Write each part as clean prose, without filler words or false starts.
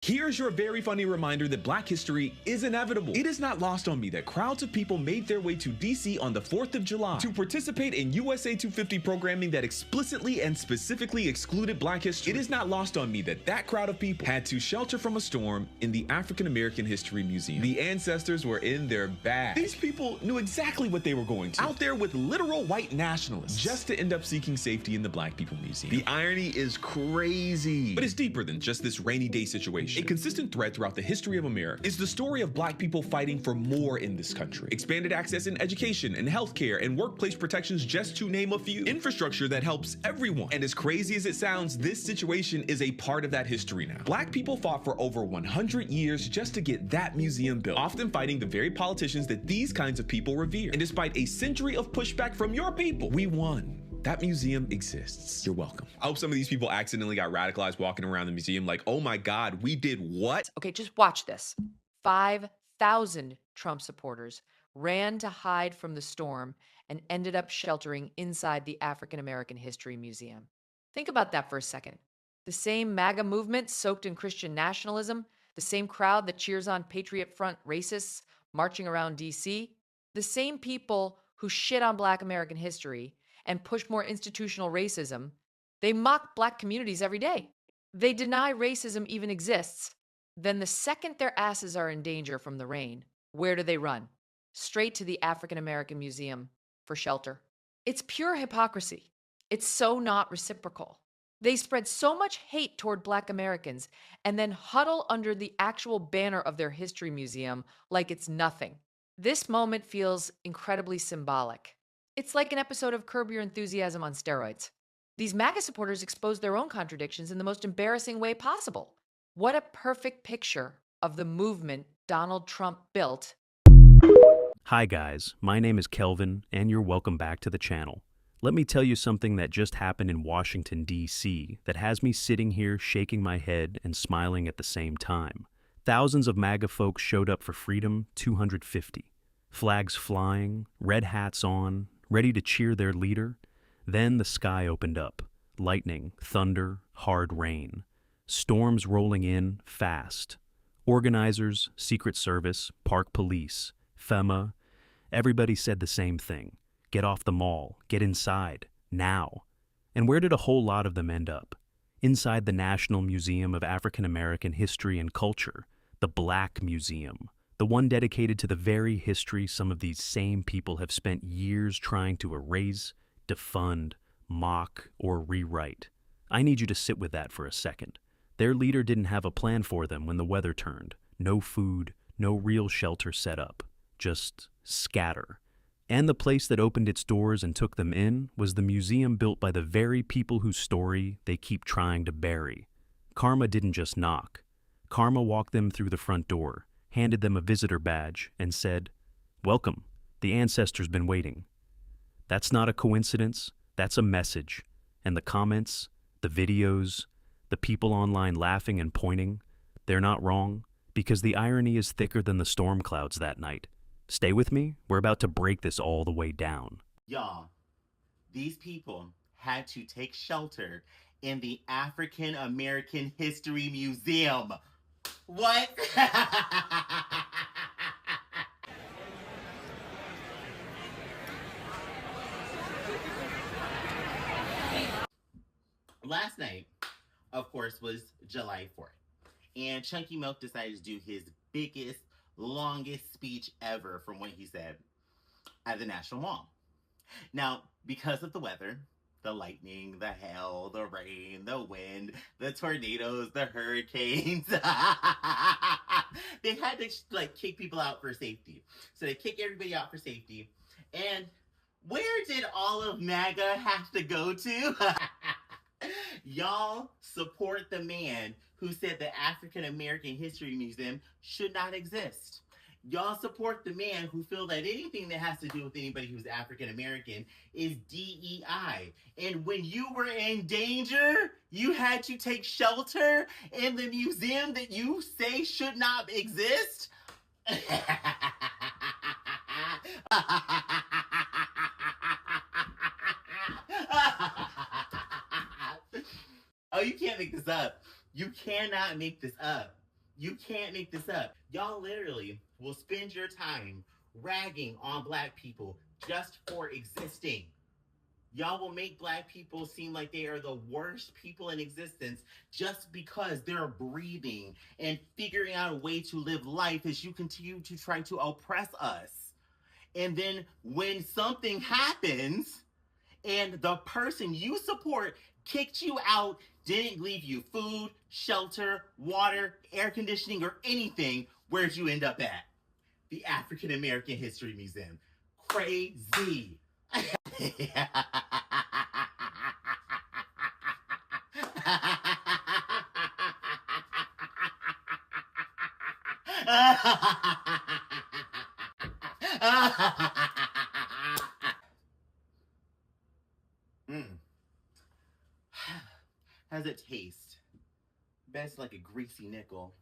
Here's your very funny reminder that Black history is inevitable. It is not lost on me that crowds of people made their way to DC on the 4th of July to participate in USA 250 programming that explicitly and specifically excluded Black history. It is not lost on me that that crowd of people had to shelter from a storm in the African American History Museum. The ancestors were in their bag. These people knew exactly what they were going to. Out there with literal white nationalists, just to end up seeking safety in the Black People Museum. The irony is crazy, but it's deeper than just this rainy day situation. A consistent thread throughout the history of America is the story of Black people fighting for more in this country. Expanded access in education and healthcare and workplace protections, just to name a few. Infrastructure that helps everyone. And as crazy as it sounds, this situation is a part of that history now. Black people fought for over 100 years just to get that museum built, often fighting the very politicians that these kinds of people revere. And despite a century of pushback from your people, we won. That museum exists. You're welcome. I hope some of these people accidentally got radicalized walking around the museum like, oh my God, we did what? Okay, just watch this. 5,000 Trump supporters ran to hide from the storm and ended up sheltering inside the African American History Museum. Think about that for a second. The same MAGA movement soaked in Christian nationalism, the same crowd that cheers on Patriot Front racists marching around DC, the same people who shit on Black American history and push more institutional racism, they mock Black communities every day. They deny racism even exists. Then the second their asses are in danger from the rain, where do they run? Straight to the African American Museum for shelter. It's pure hypocrisy. It's so not reciprocal. They spread so much hate toward Black Americans and then huddle under the actual banner of their history museum like it's nothing. This moment feels incredibly symbolic. It's like an episode of Curb Your Enthusiasm on steroids. These MAGA supporters expose their own contradictions in the most embarrassing way possible. What a perfect picture of the movement Donald Trump built. Hi guys, my name is Kelvin, and you're welcome back to the channel. Let me tell you something that just happened in Washington, D.C. that has me sitting here shaking my head and smiling at the same time. Thousands of MAGA folks showed up for Freedom 250. Flags flying, red hats on, ready to cheer their leader. Then the sky opened up. Lightning, thunder, hard rain. Storms rolling in fast. Organizers, Secret Service, Park Police, FEMA, everybody said the same thing. Get off the mall, get inside, now. And where did a whole lot of them end up? Inside the National Museum of African American History and Culture, the Black Museum, the one dedicated to the very history some of these same people have spent years trying to erase, defund, mock, or rewrite. I need you to sit with that for a second. Their leader didn't have a plan for them when the weather turned. No food, no real shelter set up. Just scatter. And the place that opened its doors and took them in was the museum built by the very people whose story they keep trying to bury. Karma didn't just knock. Karma walked them through the front door, handed them a visitor badge, and said, "Welcome, the ancestors been waiting." That's not a coincidence, that's a message. And the comments, the videos, the people online laughing and pointing, they're not wrong, because the irony is thicker than the storm clouds that night. Stay with me, we're about to break this all the way down. Y'all, these people had to take shelter in the African American History Museum. What? Last night, of course, was July 4th. And Chunky Milk decided to do his biggest, longest speech ever from what he said at the National Mall. Now, because of the weather, the lightning, the hail, the rain, the wind, the tornadoes, the hurricanes, they had to kick people out for safety. So they kick everybody out for safety. And where did all of MAGA have to go to? Y'all support the man who said the African American History Museum should not exist. Y'all support the man who feel that anything that has to do with anybody who's African American is DEI. And when you were in danger, you had to take shelter in the museum that you say should not exist? Oh, you can't make this up. You cannot make this up. You can't make this up. Y'all literally will spend your time ragging on Black people just for existing. Y'all will make Black people seem like they are the worst people in existence just because they're breathing and figuring out a way to live life as you continue to try to oppress us. And then when something happens and the person you support kicked you out, didn't leave you food, shelter, water, air conditioning, or anything, where'd you end up at? The African American History Museum. Crazy. How's it taste? Best like a greasy nickel.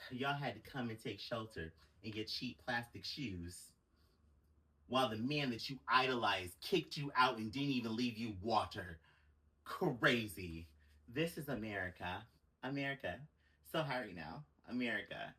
Y'all had to come and take shelter and get cheap plastic shoes while the man that you idolized kicked you out and didn't even leave you water. Crazy. This is America. America. So hurry now. America.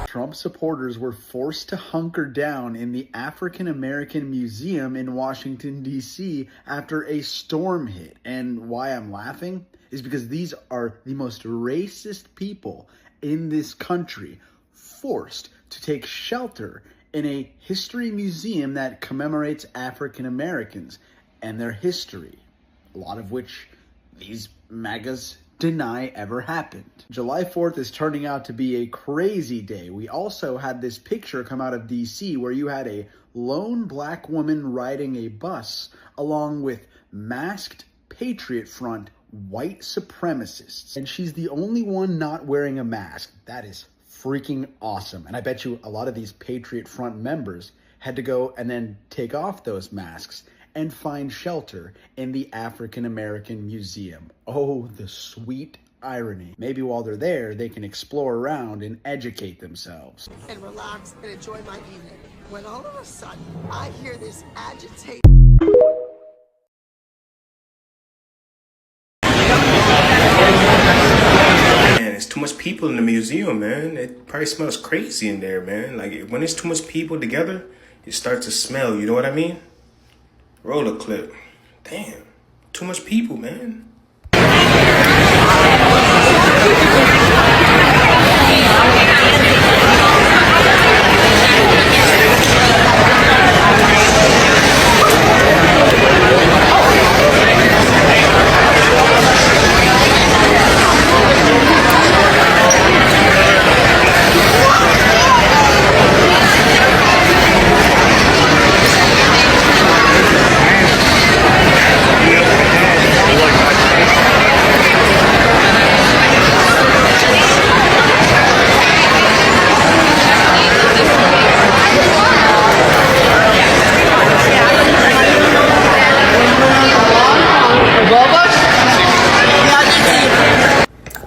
Trump supporters were forced to hunker down in the African American Museum in Washington, D.C. after a storm hit. And why I'm laughing is because these are the most racist people in this country forced to take shelter in a history museum that commemorates African Americans and their history, a lot of which these MAGAs deny ever happened. July 4th is turning out to be a crazy day. We also had this picture come out of DC where you had a lone Black woman riding a bus along with masked Patriot Front white supremacists. And she's the only one not wearing a mask. That is freaking awesome. And I bet you a lot of these Patriot Front members had to go and then take off those masks and find shelter in the African American Museum. Oh, the sweet irony. Maybe while they're there, they can explore around and educate themselves. And relax and enjoy my evening. When all of a sudden, I hear this agitation. Man, it's too much people in the museum, man. It probably smells crazy in there, man. Like, when it's too much people together, it starts to smell, you know what I mean? Roll a clip. Damn, too much people, man.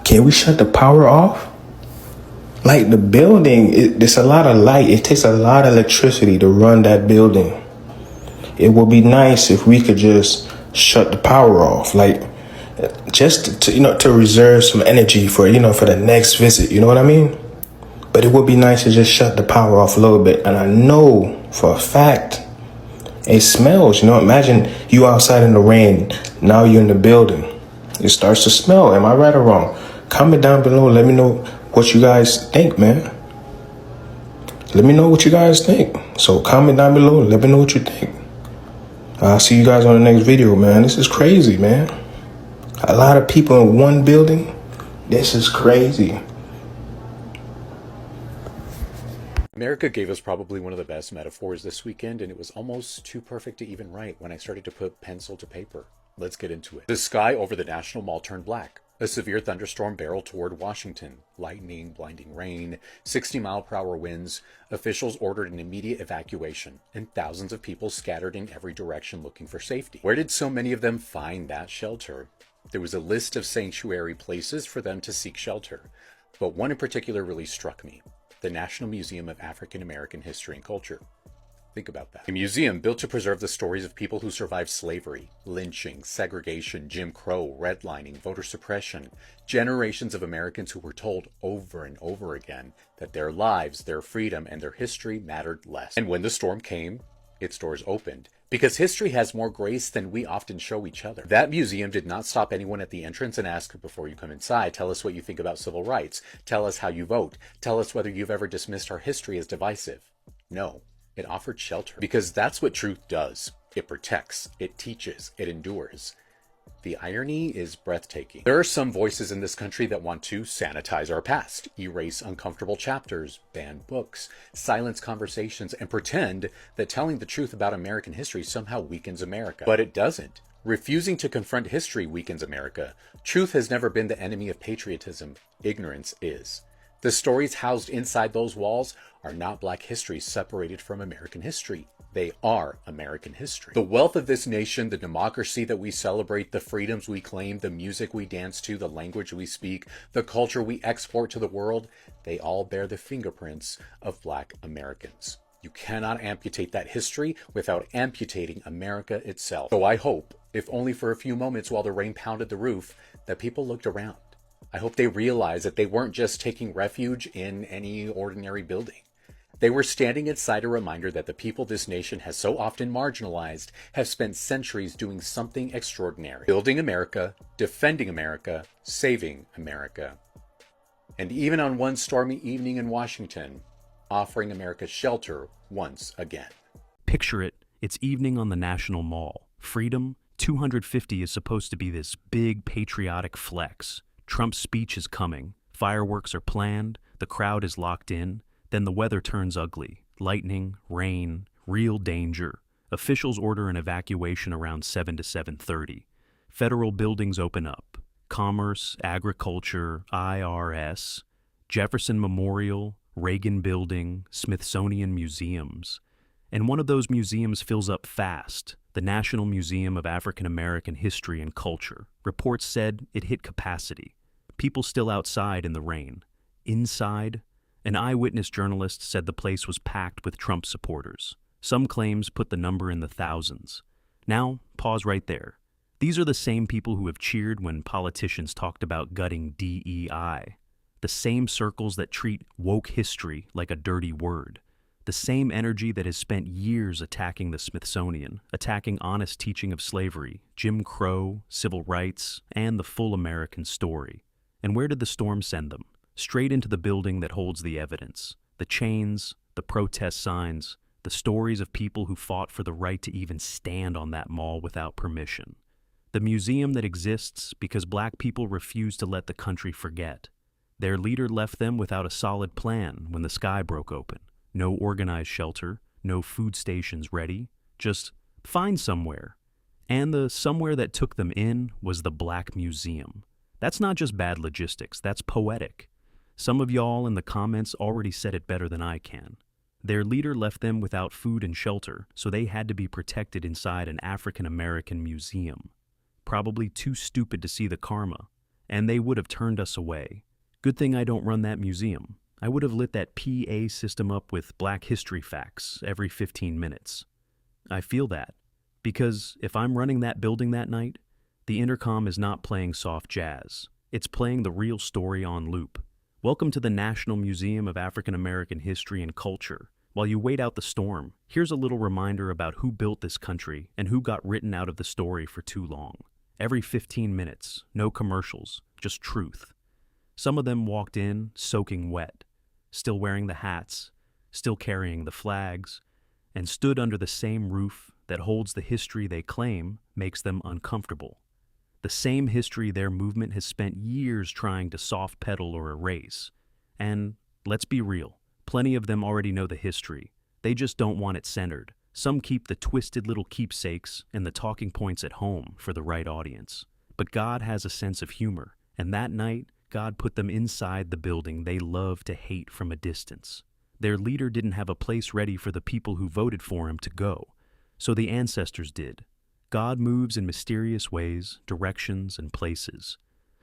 Can we shut the power off? Like the building, there's a lot of light. It takes a lot of electricity to run that building. It would be nice if we could just shut the power off, like just to reserve some energy for for the next visit. You know what I mean? But it would be nice to just shut the power off a little bit. And I know for a fact, it smells. Imagine you outside in the rain. Now you're in the building. It starts to smell. Am I right or wrong? Comment down below. Let me know what you guys think, man. Let me know what you guys think. So comment down below. Let me know what you think. I'll see you guys on the next video, man. This is crazy, man. A lot of people in one building. This is crazy. America gave us probably one of the best metaphors this weekend, and it was almost too perfect to even write when I started to put pencil to paper. Let's get into it. The sky over the National Mall turned black. A severe thunderstorm barreled toward Washington. Lightning, blinding rain, 60-mile-per-hour winds. Officials ordered an immediate evacuation, and thousands of people scattered in every direction looking for safety. Where did so many of them find that shelter? There was a list of sanctuary places for them to seek shelter, but one in particular really struck me. The National Museum of African American History and Culture. Think about that. A museum built to preserve the stories of people who survived slavery, lynching, segregation, Jim Crow, redlining, voter suppression, generations of Americans who were told over and over again that their lives, their freedom, and their history mattered less. And when the storm came, its doors opened, because history has more grace than we often show each other. That museum did not stop anyone at the entrance and ask, before you come inside, tell us what you think about civil rights, tell us how you vote, tell us whether you've ever dismissed our history as divisive. No, it offered shelter, because that's what truth does. It protects, it teaches, it endures. The irony is breathtaking. There are some voices in this country that want to sanitize our past, erase uncomfortable chapters, ban books, silence conversations, and pretend that telling the truth about American history somehow weakens America. But it doesn't. Refusing to confront history weakens America. Truth has never been the enemy of patriotism. Ignorance is. The stories housed inside those walls are not Black history separated from American history. They are American history. The wealth of this nation, the democracy that we celebrate, the freedoms we claim, the music we dance to, the language we speak, the culture we export to the world, they all bear the fingerprints of Black Americans. You cannot amputate that history without amputating America itself. So I hope, if only for a few moments while the rain pounded the roof, that people looked around. I hope they realized that they weren't just taking refuge in any ordinary building. They were standing inside a reminder that the people this nation has so often marginalized have spent centuries doing something extraordinary. Building America, defending America, saving America. And even on one stormy evening in Washington, offering America shelter once again. Picture it. It's evening on the National Mall. Freedom 250 is supposed to be this big patriotic flex. Trump's speech is coming. Fireworks are planned. The crowd is locked in. Then the weather turns ugly. Lightning, rain, real danger. Officials order an evacuation around 7 to 7:30. Federal buildings open up. Commerce, Agriculture, IRS, Jefferson Memorial, Reagan Building, Smithsonian museums. And one of those museums fills up fast. The National Museum of African American History and Culture. Reports said it hit capacity. People still outside in the rain. Inside, an eyewitness journalist said the place was packed with Trump supporters. Some claims put the number in the thousands. Now, pause right there. These are the same people who have cheered when politicians talked about gutting DEI. The same circles that treat woke history like a dirty word. The same energy that has spent years attacking the Smithsonian, attacking honest teaching of slavery, Jim Crow, civil rights, and the full American story. And where did the storm send them? Straight into the building that holds the evidence. The chains, the protest signs, the stories of people who fought for the right to even stand on that mall without permission. The museum that exists because Black people refused to let the country forget. Their leader left them without a solid plan when the sky broke open. No organized shelter, no food stations ready, just find somewhere. And the somewhere that took them in was the Black Museum. That's not just bad logistics, that's poetic. Some of y'all in the comments already said it better than I can. Their leader left them without food and shelter, so they had to be protected inside an African American museum. Probably too stupid to see the karma, and they would have turned us away. Good thing I don't run that museum. I would have lit that PA system up with Black history facts every 15 minutes. I feel that, because if I'm running that building that night, the intercom is not playing soft jazz. It's playing the real story on loop. Welcome to the National Museum of African American History and Culture. While you wait out the storm, here's a little reminder about who built this country and who got written out of the story for too long. Every 15 minutes, no commercials, just truth. Some of them walked in soaking wet, still wearing the hats, still carrying the flags, and stood under the same roof that holds the history they claim makes them uncomfortable. The same history their movement has spent years trying to soft pedal or erase. And let's be real, plenty of them already know the history. They just don't want it centered. Some keep the twisted little keepsakes and the talking points at home for the right audience. But God has a sense of humor, and that night, God put them inside the building they love to hate from a distance. Their leader didn't have a place ready for the people who voted for him to go, so the ancestors did. God moves in mysterious ways, directions, and places.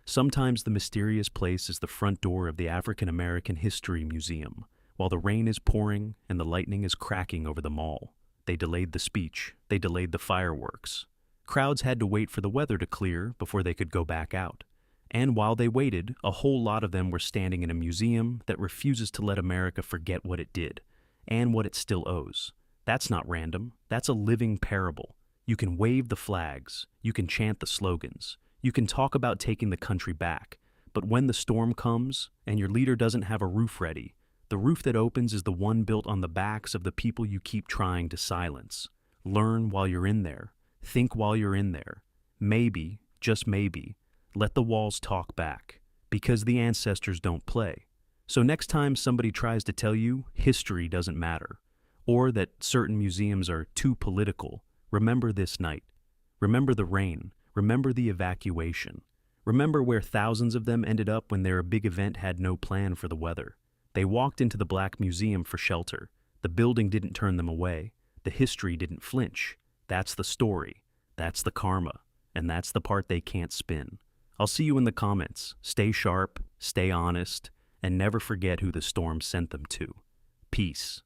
Sometimes the mysterious place is the front door of the African American History Museum. While the rain is pouring and the lightning is cracking over the mall, they delayed the speech, they delayed the fireworks. Crowds had to wait for the weather to clear before they could go back out. And while they waited, a whole lot of them were standing in a museum that refuses to let America forget what it did, and what it still owes. That's not random, that's a living parable. You can wave the flags, you can chant the slogans, you can talk about taking the country back, but when the storm comes and your leader doesn't have a roof ready, the roof that opens is the one built on the backs of the people you keep trying to silence. Learn while you're in there, think while you're in there. Maybe, just maybe, let the walls talk back, because the ancestors don't play. So next time somebody tries to tell you history doesn't matter, or that certain museums are too political, remember this night. Remember the rain. Remember the evacuation. Remember where thousands of them ended up when their big event had no plan for the weather. They walked into the Black Museum for shelter. The building didn't turn them away. The history didn't flinch. That's the story. That's the karma. And that's the part they can't spin. I'll see you in the comments. Stay sharp, stay honest, and never forget who the storm sent them to. Peace.